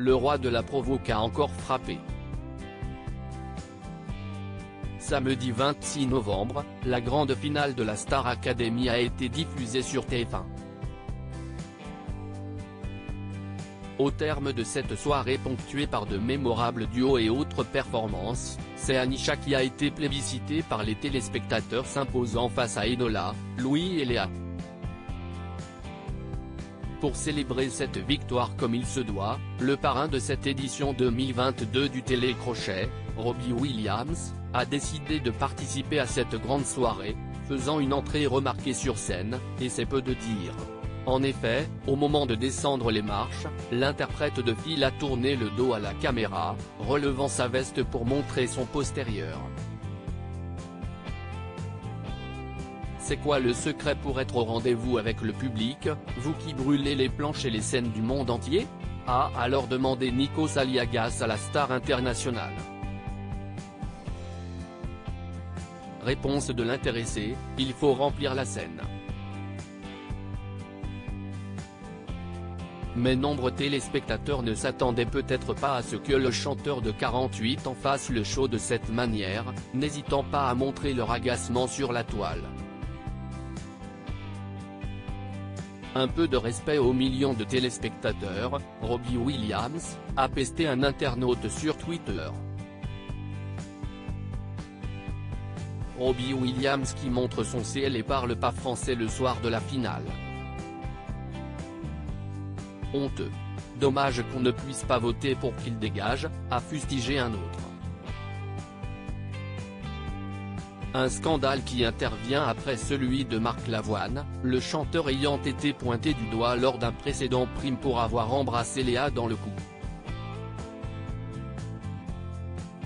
le roi de la provoque a encore frappé. Samedi 26 novembre, la grande finale de la Star Academy a été diffusée sur TF1. Au terme de cette soirée ponctuée par de mémorables duos et autres performances, c'est Anisha qui a été plébiscitée par les téléspectateurs, s'imposant face à Enola, Louis et Léa. Pour célébrer cette victoire comme il se doit, le parrain de cette édition 2022 du Télécrochet, Robbie Williams, a décidé de participer à cette grande soirée, faisant une entrée remarquée sur scène, et c'est peu de dire. En effet, au moment de descendre les marches, l'interprète de Phil a tourné le dos à la caméra, relevant sa veste pour montrer son postérieur. C'est quoi le secret pour être au rendez-vous avec le public, vous qui brûlez les planches et les scènes du monde entier? A alors demandé Nikos Aliagas à la star internationale. Réponse de l'intéressé, il faut remplir la scène. Mais nombreux téléspectateurs ne s'attendaient peut-être pas à ce que le chanteur de 48 ans fasse le show de cette manière, n'hésitant pas à montrer leur agacement sur la toile. Un peu de respect aux millions de téléspectateurs, Robbie Williams, a pesté un internaute sur Twitter. Robbie Williams qui montre son CL et parle pas français le soir de la finale. Honteux. Dommage qu'on ne puisse pas voter pour qu'il dégage, a fustigé un autre. Un scandale qui intervient après celui de Marc Lavoine, le chanteur ayant été pointé du doigt lors d'un précédent prime pour avoir embrassé Léa dans le cou.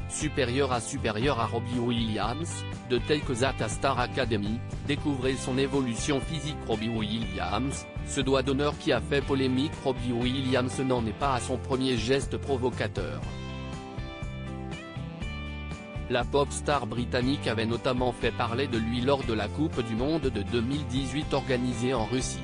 Supérieur à Robbie Williams, de Take That à Star Academy, découvrez son évolution physique. Robbie Williams, ce doigt d'honneur qui a fait polémique. Robbie Williams n'en est pas à son premier geste provocateur. La pop star britannique avait notamment fait parler de lui lors de la Coupe du Monde de 2018 organisée en Russie.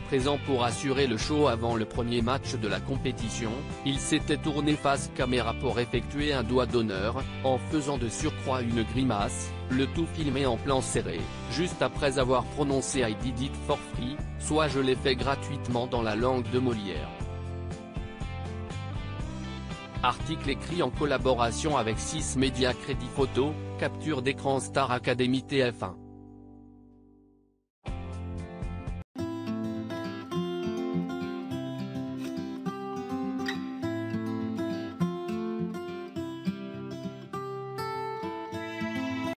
Présent pour assurer le show avant le premier match de la compétition, il s'était tourné face caméra pour effectuer un doigt d'honneur, en faisant de surcroît une grimace, le tout filmé en plan serré, juste après avoir prononcé I did it for free, soit je l'ai fait gratuitement dans la langue de Molière. Article écrit en collaboration avec 6 médias. Crédit photo, capture d'écran Star Academy TF1.